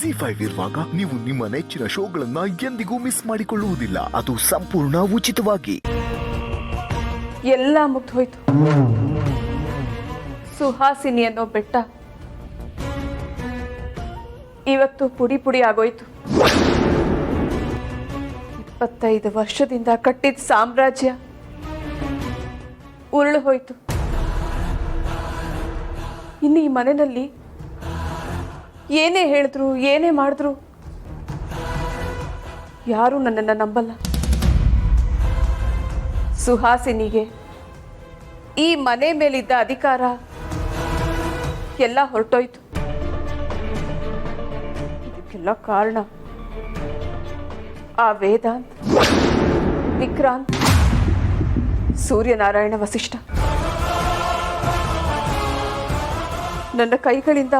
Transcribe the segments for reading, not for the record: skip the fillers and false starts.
ಜಿ5 ಇರುವಾಗ ನೀವು ನಿಮ್ಮ ನೆಚ್ಚಿನ ಶೋಗಳನ್ನ ಎಂದಿಗೂ ಮಿಸ್ ಮಾಡಿಕೊಳ್ಳುವುದಿಲ್ಲ. ಅದು ಸಂಪೂರ್ಣ ಉಚಿತವಾಗಿ. ಎಲ್ಲ ಮುಗ್ದೋಯ್ತು. ಸುಹಾಸಿನಿ ಅನ್ನೋ ಬೆಟ್ಟ ಇವತ್ತು ಪುಡಿ ಪುಡಿ ಆಗೋಯ್ತು. 25 ವರ್ಷದಿಂದ ಕಟ್ಟಿದ ಸಾಮ್ರಾಜ್ಯ ಉರುಳು ಹೋಯ್ತು. ಇನ್ನು ಈ ಮನೆಯಲ್ಲಿ ಏನೇ ಹೇಳಿದ್ರು ಏನೇ ಮಾಡಿದ್ರು ಯಾರೂ ನನ್ನನ್ನು ನಂಬಲ್ಲ. ಸುಹಾಸಿನಿಗೆ ಈ ಮನೆ ಮೇಲಿದ್ದ ಅಧಿಕಾರ ಎಲ್ಲ ಹೊರಟೋಯ್ತು. ಇದಕ್ಕೆಲ್ಲ ಕಾರಣ ಆ ವೇದಾಂತ್, ವಿಕ್ರಾಂತ್, ಸೂರ್ಯನಾರಾಯಣ ವಸಿಷ್ಠ. ನನ್ನ ಕೈಗಳಿಂದ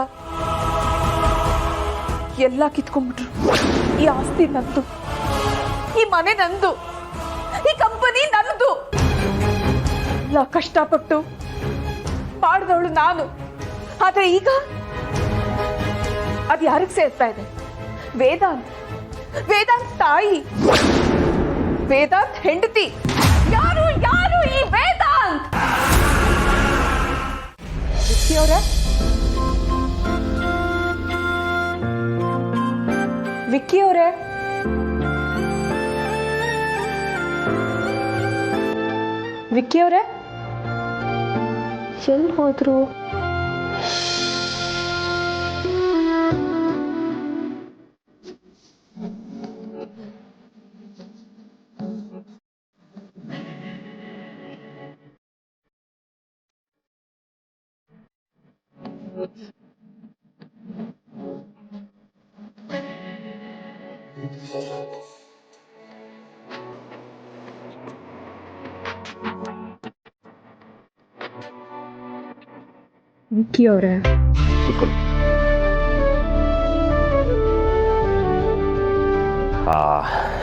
ಎಲ್ಲ ಕಿತ್ಕೊಂಡ್ಬಿಟ್ರು. ಈ ಆಸ್ತಿ ನಂದು, ಈ ಮನೆ ನಂದು, ಈ ಕಂಪನಿ ನಂದು. ಎಲ್ಲ ಕಷ್ಟಪಟ್ಟು ಮಾಡಿದವಳು ನಾನು. ಆದ್ರೆ ಈಗ ಅದು ಯಾರಿಗೆ ಸೇರ್ತಾ ಇದೆ? ವೇದಾಂತ್ ತಾಯಿ, ವೇದಾಂತ್ ಹೆಂಡತಿ. ಯಾರು ಯಾರು ಈ ವೇದಾಂತ್? ವಿಕ್ಕಿ ಅವರೇ, ವಿಕ್ಕಿ ಅವರೇ ಎಲ್ಲಿ ಹೋದ್ರು? ವಿಕ್ಕಿ ಅವರೇ,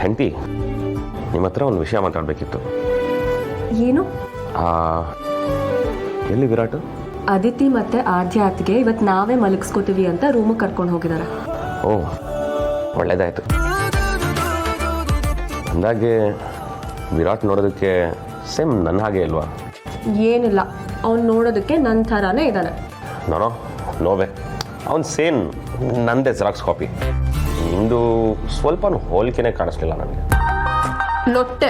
ಹೆಂಡತಿ, ನಿಮ್ಮ ಹತ್ರ ಒಂದು ವಿಷಯ ಮಾತಾಡಬೇಕಿತ್ತು. ಏನು? ಎಲ್ಲಿ ವಿರಾಟ್? ಅದಿತಿ ಮತ್ತೆ ಆದ್ಯಾತ್ಗೆ ಇವತ್ತು ನಾವೇ ಮಲಗಿಸ್ಕೋತೀವಿ ಅಂತ ರೂಮಿಗೆ ಕರ್ಕೊಂಡು ಹೋಗಿದ್ದಾರೆ. ಓ, ಒಳ್ಳೇದಾಯ್ತು. ಅಂದಾಗೆ ವಿರಾಟ್ ನೋಡೋದಕ್ಕೆ ಸೇಮ್ ನನ್ನ ಹಾಗೆ ಇಲ್ವಾ? ಏನಿಲ್ಲ, ಅವ್ನು ನೋಡೋದಕ್ಕೆ ನನ್ನ ಥರಾನೇ ಇದ್ದಾನೆ. ನೋವೇ, ಅವ್ನು ಸೇಮ್ ನಂದೇ ಜೆರಾಕ್ಸ್ ಕಾಪಿ. ನಿಂದು ಸ್ವಲ್ಪ ಹೋಲಿಕೆನೇ ಕಾಣಿಸ್ಲಿಲ್ಲ ನನಗೆ. ಲೊಟ್ಟೆ,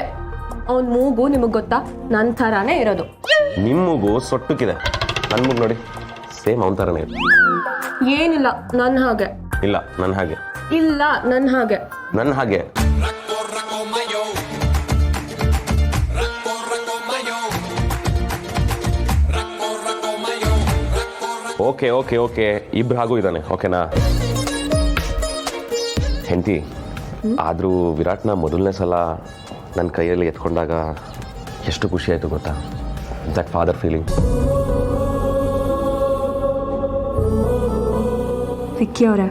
ಅವನ ಮೂಗು ನಿಮಗೆ ಗೊತ್ತಾ? ನನ್ನ ಥರಾನೇ ಇರೋದು. ನಿಮ್ಮ ಮೂಗು ಸೊಟ್ಟಕ್ಕಿದೆ, ನನ್ನ ಮೂಗು ನೋಡಿ ಸೇಮ್ ಅವನ ಥರನೇ ಇದೆ. ಏನಿಲ್ಲ, ನನ್ನ ಹಾಗೆ. ಇಲ್ಲ, ನನ್ನ ಹಾಗೆ. ಇಲ್ಲ, ನನ್ನ ಹಾಗೆ. ನನ್ನ ಹಾಗೆ. ಓಕೆ ಓಕೆ ಓಕೆ, ಇಬ್ರು ಹಾಗೂ ಇದ್ದಾನೆ, ಓಕೆನಾ? ಹೆಂಡತಿ, ಆದರೂ ವಿರಾಟ್ನ ಮೊದಲನೇ ಸಲ ನನ್ನ ಕೈಯಲ್ಲಿ ಎತ್ಕೊಂಡಾಗ ಎಷ್ಟು ಖುಷಿ ಆಯಿತು ಗೊತ್ತಾ? That father feeling. ವಿಕ್ಕಿ ಅವರೇ,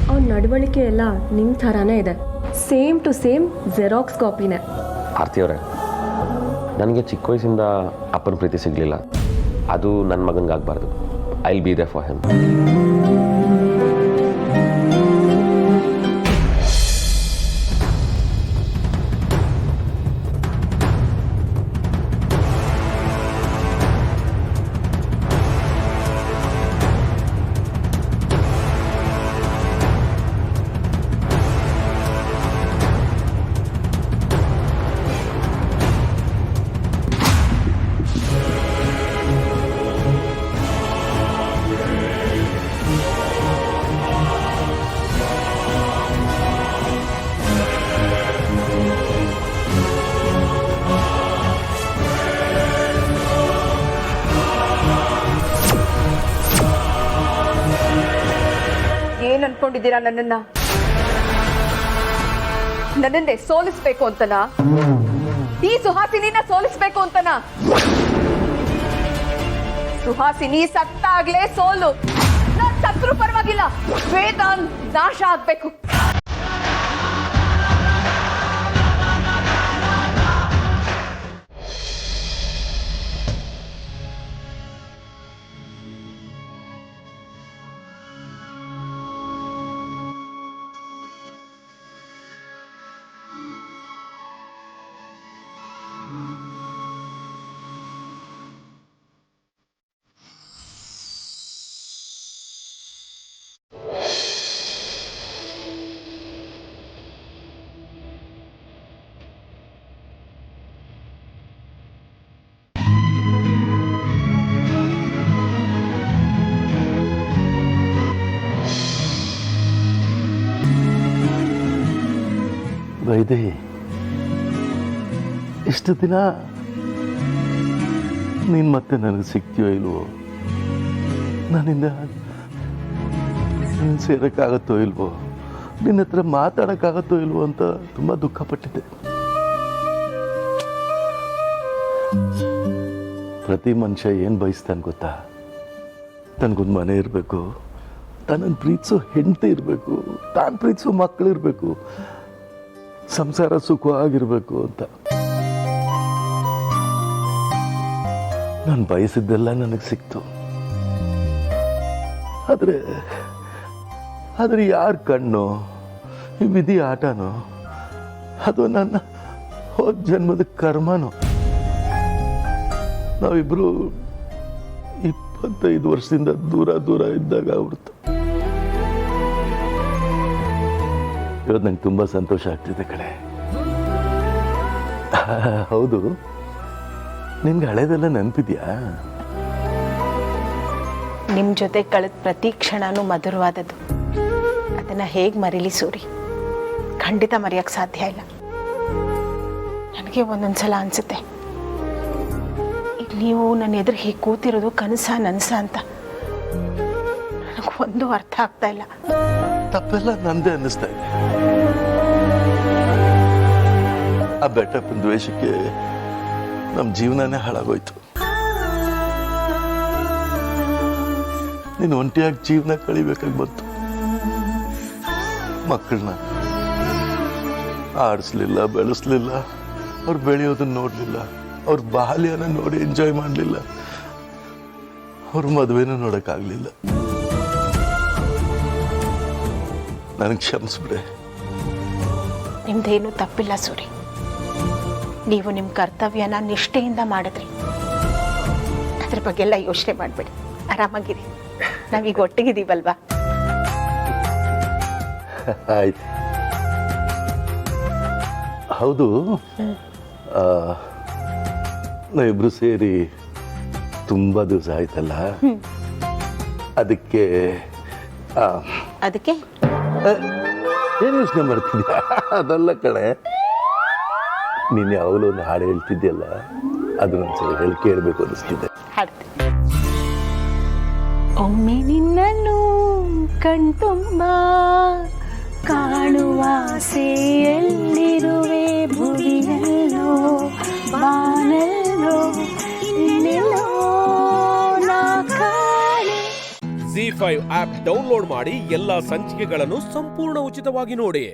ಅವನ ನಡವಳಿಕೆ ಎಲ್ಲ ನಿಮ್ಮ ಥರಾನೇ ಇದೆ. ಸೇಮ್ ಟು ಸೇಮ್ ಜೆರಾಕ್ಸ್ ಕಾಪಿನೇ. ಆರ್ತಿ ಅವರೇ, ನನಗೆ ಚಿಕ್ಕ ವಯಸ್ಸಿಂದ ಅಪ್ಪನ ಪ್ರೀತಿ ಸಿಗಲಿಲ್ಲ. ಅದು ನನ್ನ ಮಗನಿಗಾಗಬಾರ್ದು. I will be there for him. ಏನ್ ಅನ್ಕೊಂಡಿದ್ದೀರಾ? ನನ್ನನ್ನೇ ಸೋಲಿಸ್ಬೇಕು ಅಂತನಾ? ಈ ಸುಹಾಸಿನಿನ ಸೋಲಿಸ್ಬೇಕು ಅಂತನಾ? ಸುಹಾಸಿನಿ ಸತ್ತಾಗ್ಲೇ ಸೋಲು. ನಾನ್ ಸತ್ರು ಪರವಾಗಿಲ್ಲ, ವೇದಾಂತ್ ನಾಶ ಆಗ್ಬೇಕು. ವೈದೇ, ಇಷ್ಟು ದಿನ ನೀನು ಮತ್ತೆ ನನಗೆ ಸಿಗ್ತೀಯೋ ಇಲ್ವೋ, ನನ್ನಿಂದ ನೀನು ಸೇರೋಕ್ಕಾಗತ್ತೋ ಇಲ್ವೋ, ನಿನ್ನ ಹತ್ರ ಮಾತಾಡೋಕ್ಕಾಗತ್ತೋ ಇಲ್ವೋ ಅಂತ ತುಂಬ ದುಃಖಪಟ್ಟಿದ್ದೆ. ಪ್ರತಿ ಮನುಷ್ಯ ಏನು ಬಯಸ್ತಾನೆ ಗೊತ್ತಾ? ತನಗೊಂದು ಮನೆ ಇರಬೇಕು, ತನ್ನನ್ನು ಪ್ರೀತಿಸೋ ಹೆಂಡತಿ ಇರಬೇಕು, ತಾನು ಪ್ರೀತಿಸೋ ಮಕ್ಕಳಿರಬೇಕು, ಸಂಸಾರ ಸುಖವಾಗಿರಬೇಕು ಅಂತ. ನಾನು ಬಯಸಿದ್ದೆಲ್ಲ ನನಗೆ ಸಿಕ್ತು. ಆದರೆ ಯಾರ ಕಣ್ಣು, ಈ ವಿಧಿ ಆಟನೋ, ಅದು ನನ್ನ ಹೋದ ಜನ್ಮದ ಕರ್ಮನೋ. ನಾವಿಬ್ರು 25 ವರ್ಷದಿಂದ ದೂರ ಇದ್ದಾಗ ಅವ್ರದ್ದು. ಇವತ್ತು ನಂಗೆ ತುಂಬ ಸಂತೋಷ ಆಗ್ತಿದೆ ಕಡೆ. ಹೌದು, ನಿನ್ಗೆ ಹಳೇದೆಲ್ಲ ನೆನಪಿದ್ಯಾ? ನಿಮ್ಮ ಜೊತೆ ಕಳೆದ ಪ್ರತಿ ಕ್ಷಣನೂ ಮಧುರವಾದದ್ದು. ಅದನ್ನು ಹೇಗೆ ಮರೀಲಿ ಸೂರಿ? ಖಂಡಿತ ಮರೆಯೋಕ್ಕೆ ಸಾಧ್ಯ ಇಲ್ಲ. ನನಗೆ ಒಂದೊಂದ್ಸಲ ಅನಿಸುತ್ತೆ, ಈಗ ನೀವು ನನ್ನ ಎದುರು ಹೀಗೆ ಕೂತಿರೋದು ನನಸ ಅಂತ. ನನಗೊಂದು ಅರ್ಥ ಆಗ್ತಾ ಇಲ್ಲ. ತಪ್ಪೆಲ್ಲ ನಂದೇ ಅನ್ನಿಸ್ತಾ ಇದೆ. ಆ ಬೆಟ್ಟಪ್ಪನ ದ್ವೇಷಕ್ಕೆ ನಮ್ಮ ಜೀವನನೇ ಹಾಳಾಗೋಯ್ತು. ನೀನು ಒಂಟಿಯಾಗಿ ಜೀವನ ಕಳಿಬೇಕಾಗಿ ಬಂತು. ಮಕ್ಕಳನ್ನ ಆಡಿಸ್ಲಿಲ್ಲ, ಬೆಳೆಸ್ಲಿಲ್ಲ, ಅವ್ರು ಬೆಳೆಯೋದನ್ನ ನೋಡಲಿಲ್ಲ, ಅವ್ರ ಬಾಲ್ಯನ ನೋಡಿ ಎಂಜಾಯ್ ಮಾಡಲಿಲ್ಲ, ಅವ್ರ ಮದುವೆನೂ ನೋಡೋಕ್ಕಾಗಲಿಲ್ಲ. ನನಗೆ ಕ್ಷಮಿಸ್ಬಿಡೆ. ನಿಮ್ದೇನು ತಪ್ಪಿಲ್ಲ ಸೂರಿ. ನೀವು ನಿಮ್ಮ ಕರ್ತವ್ಯನ ನಿಷ್ಠೆಯಿಂದ ಮಾಡಿದ್ರಿ. ಅದ್ರ ಬಗ್ಗೆಲ್ಲ ಯೋಚನೆ ಮಾಡಬೇಡಿ, ಆರಾಮಾಗಿರಿ. ನಾವೀಗ ಒಟ್ಟಿಗಿದ್ದೀವಲ್ವಾ? ಆಯ್ತು. ಹೌದು, ನಾವಿಬ್ರು ಸೇರಿ ತುಂಬ ದಿವಸ ಆಯ್ತಲ್ಲ, ಅದಕ್ಕೆ ಏನು ಯೋಚನೆ ಮಾಡ್ತಿದ್ಯಾ? ಅದಲ್ಲ ಕಣೆ, ನೀನು ಯಾವಾಗಲೂ ಒಂದು ಹಾಡು ಹೇಳ್ತಿದ್ಯಲ್ಲ, ಅದನ್ನೊಂದ್ಸಲ ಹೇಳಿ ಕೇಳಬೇಕು ಅನ್ನಿಸ್ತಿದ್ದೆ. ಹಾಡ್ತೀನಿ. ಒಮ್ಮೆ ನಿನ್ನನ್ನು ಕಣ್ತುಂಬ ಕಾಣುವ ಆಸೆಯಲ್ಲಿರುವೆ, ಭುವಿಯಲ್ಲೋ ಬಾನಲ್ಲೋ ಇನ್ನೆಲ್ಲೋ ನಾ ಕಾಣೆ. ZEE5 ಆಪ್ ಡೌನ್ಲೋಡ್ ಮಾಡಿ ಎಲ್ಲಾ ಸಂಚಿಕೆಗಳನ್ನು ಸಂಪೂರ್ಣ ಉಚಿತವಾಗಿ ನೋಡಿ.